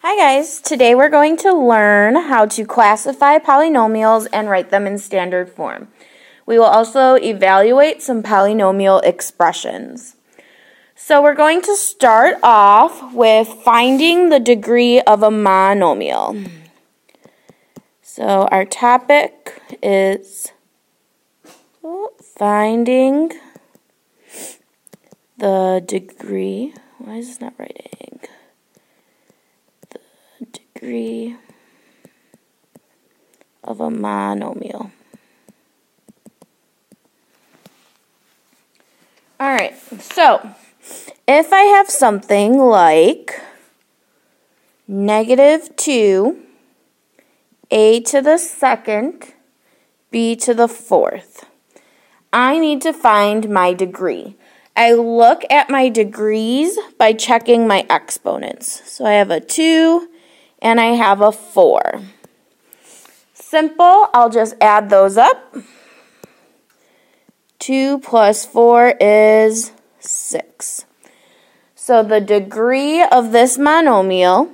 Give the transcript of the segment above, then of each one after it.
Hi guys, today we're going to learn how to classify polynomials and write them in standard form. We will also evaluate some polynomial expressions. So we're going to start off with finding the degree of a monomial. So our topic is finding the degree. Why is this not writing? Degree of a monomial. Alright, so if I have something like -2, a to the second, b to the fourth, I need to find my degree. I look at my degrees by checking my exponents. So I have a 2 and I have a 4. Simple, I'll just add those up. 2 plus 4 is 6. So the degree of this monomial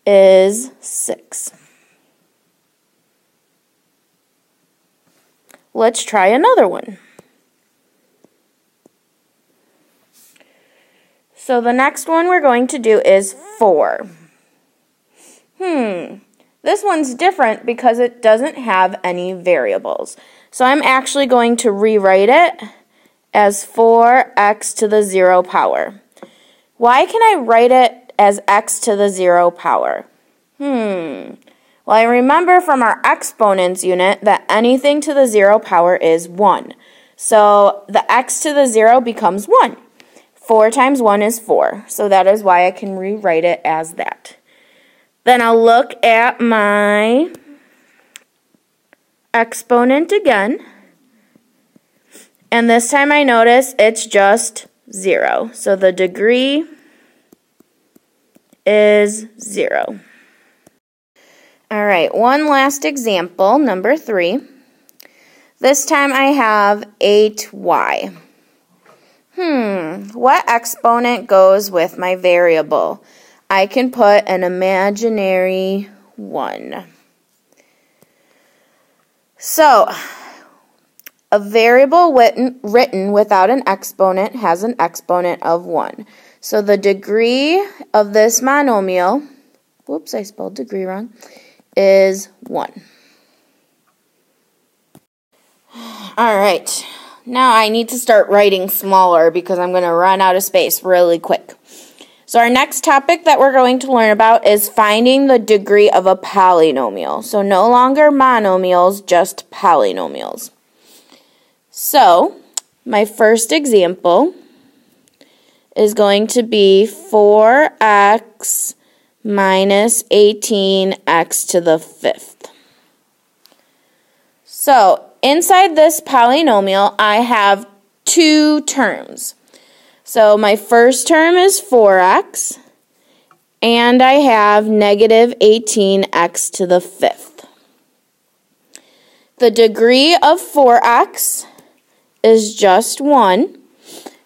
is 6. Let's try another one. So the next one we're going to do is 4. This one's different because it doesn't have any variables. So I'm actually going to rewrite it as 4x to the 0 power. Why can I write it as x to the 0 power? Well, I remember from our exponents unit that anything to the 0 power is 1. So the x to the 0 becomes 1. 4 times 1 is 4, so that is why I can rewrite it as that. Then I'll look at my exponent again, and this time I notice it's just 0. So the degree is 0. All right, one last example, number 3. This time I have 8y. What exponent goes with my variable? I can put an imaginary 1. So, a variable written without an exponent has an exponent of 1. So the degree of this monomial, whoops, I spelled degree wrong, is 1. All right. Now I need to start writing smaller because I'm going to run out of space really quick. So our next topic that we're going to learn about is finding the degree of a polynomial. So no longer monomials, just polynomials. So my first example is going to be 4x minus 18x to the fifth. So inside this polynomial, I have 2 terms. So my first term is 4x, and I have negative 18x to the fifth. The degree of 4x is just 1.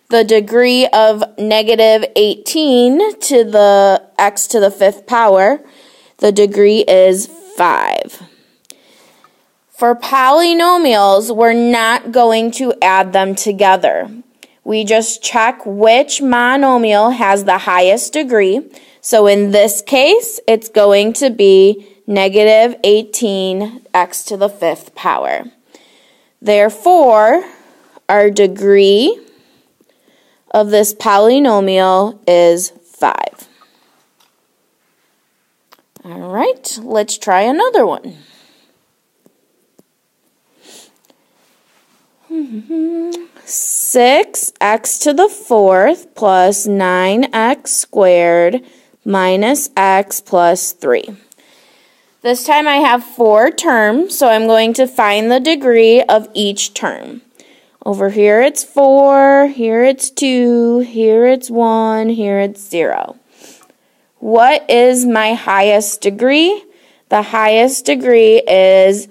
The degree of negative 18 to the x to the fifth power, the degree is 5. For polynomials, we're not going to add them together. We just check which monomial has the highest degree. So in this case, it's going to be negative 18x to the fifth power. Therefore, our degree of this polynomial is 5. All right, let's try another one. 6x to the fourth plus 9x squared minus x plus 3. This time I have 4 terms, so I'm going to find the degree of each term. Over here it's 4, here it's 2, here it's 1, here it's 0. What is my highest degree? The highest degree is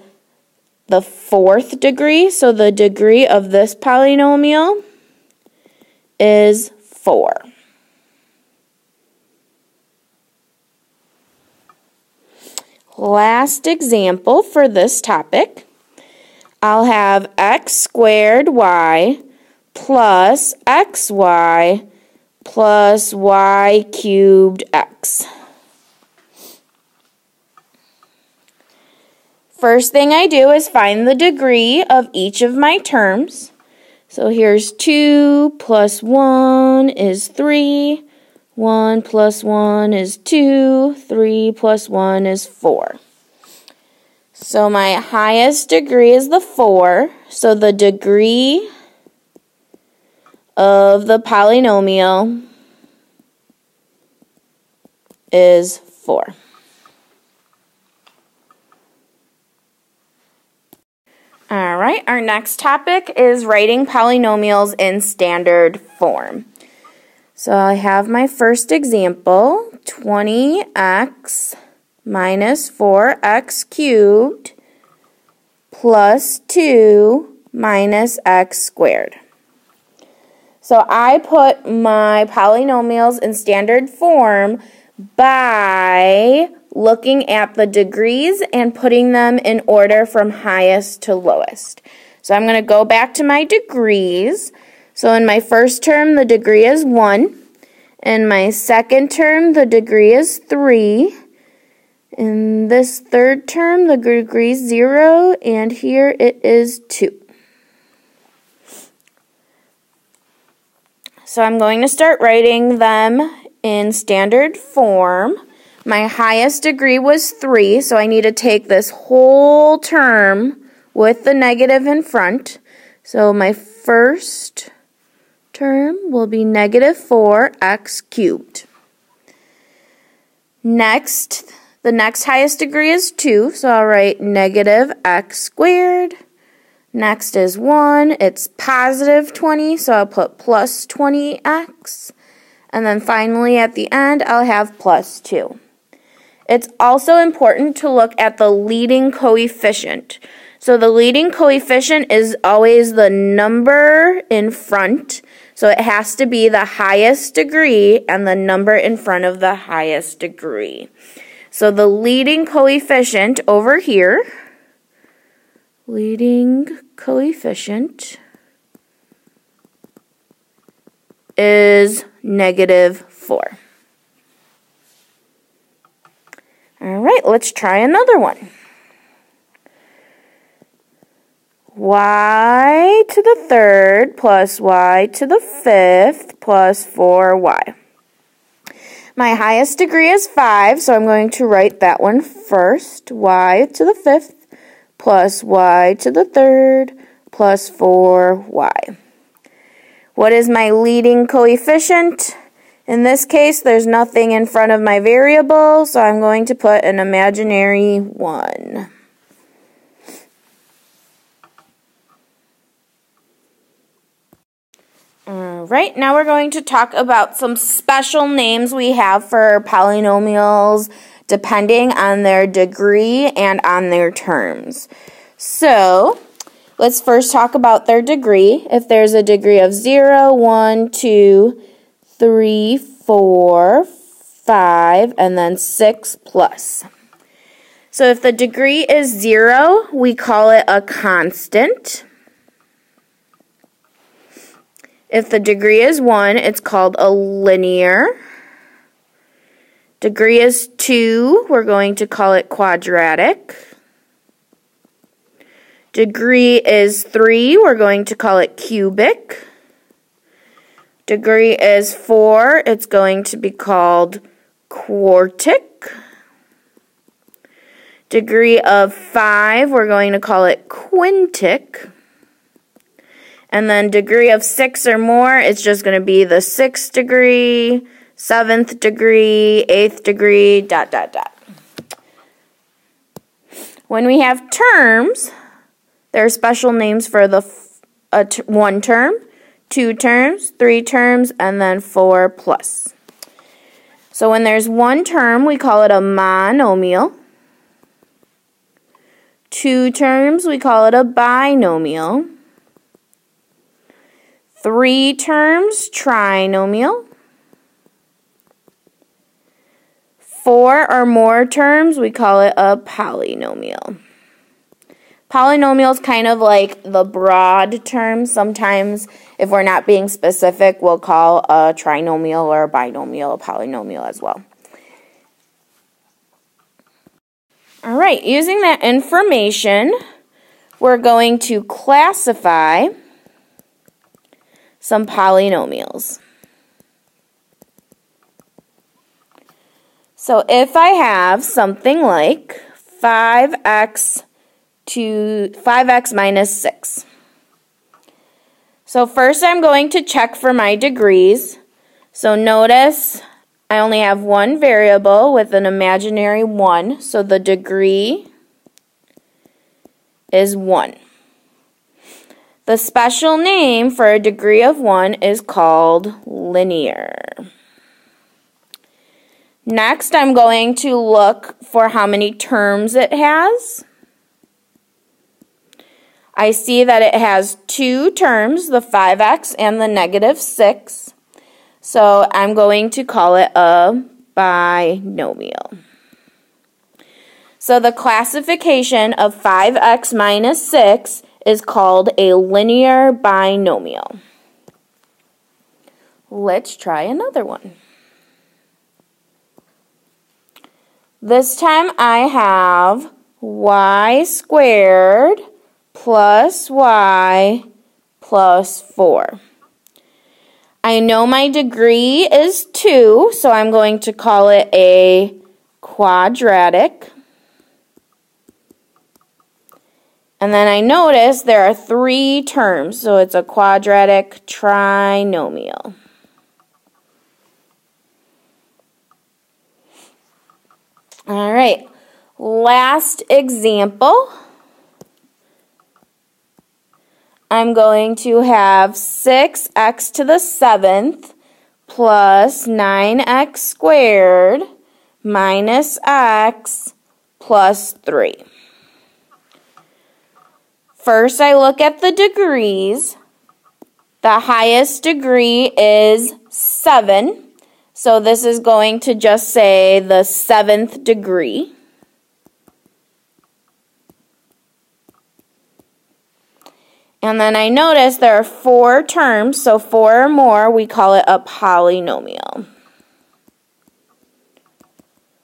the 4th degree, so the degree of this polynomial is 4. last example for this topic, I'll have x squared y plus xy plus y cubed x. First thing I do is find the degree of each of my terms. So here's 2 plus 1 is 3. 1 plus 1 is 2. 3 plus 1 is 4. So my highest degree is the 4. So the degree of the polynomial is 4. Alright, our next topic is writing polynomials in standard form. So I have my first example, 20x minus 4x cubed plus 2 minus x squared. So I put my polynomials in standard form by looking at the degrees and putting them in order from highest to lowest. So I'm going to go back to my degrees. So in my first term, the degree is 1. In my second term, the degree is 3. In this third term, the degree is 0, and here it is 2. So I'm going to start writing them in standard form. My highest degree was 3, so I need to take this whole term with the negative in front. So my first term will be negative 4x cubed. Next, the next highest degree is 2, so I'll write negative x squared. Next is 1, it's positive 20, so I'll put plus 20x. And then finally at the end, I'll have plus 2. It's also important to look at the leading coefficient. So the leading coefficient is always the number in front. So it has to be the highest degree and the number in front of the highest degree. So the leading coefficient over here, leading coefficient is negative 4. All right, let's try another one. Y to the third plus y to the fifth plus 4y. My highest degree is 5, so I'm going to write that one first. Y to the fifth plus y to the third plus 4y. What is my leading coefficient? In this case, there's nothing in front of my variable, so I'm going to put an imaginary 1. Alright, now we're going to talk about some special names we have for polynomials depending on their degree and on their terms. So, let's first talk about their degree. If there's a degree of 0, 1, 2, 3, 4, 5, and then 6 plus. So if the degree is 0, we call it a constant. If the degree is 1, it's called a linear. Degree is 2, we're going to call it quadratic. Degree is 3, we're going to call it cubic. Degree is 4, it's going to be called quartic. Degree of 5, we're going to call it quintic. And then degree of 6 or more, it's just going to be the 6th degree, 7th degree, 8th degree, ... When we have terms, there are special names for the one term, 2 terms, 3 terms, and then 4 plus. So when there's one term, we call it a monomial. 2 terms, we call it a binomial. 3 terms, trinomial. 4 or more terms, we call it a polynomial. Polynomial is kind of like the broad term. Sometimes, if we're not being specific, we'll call a trinomial or a binomial a polynomial as well. All right, using that information, we're going to classify some polynomials. So if I have something like 5x minus 6. So first I'm going to check for my degrees. So notice I only have one variable with an imaginary 1, so the degree is 1. The special name for a degree of 1 is called linear. Next, I'm going to look for how many terms it has. I see that it has 2 terms, the 5x and the negative 6. So I'm going to call it a binomial. So the classification of 5x minus 6 is called a linear binomial. Let's try another one. This time I have y squared plus y plus 4. I know my degree is 2, so I'm going to call it a quadratic. And then I notice there are 3 terms, so it's a quadratic trinomial. All right, last example. I'm going to have 6x to the 7th plus 9x squared minus x plus 3. First, I look at the degrees. The highest degree is 7. So this is going to just say the 7th degree. And then I notice there are 4 terms, so 4 or more, we call it a polynomial.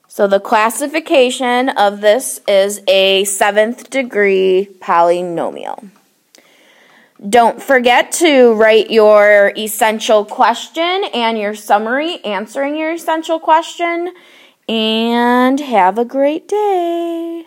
So the classification of this is a 7th degree polynomial. Don't forget to write your essential question and your summary answering your essential question, and have a great day.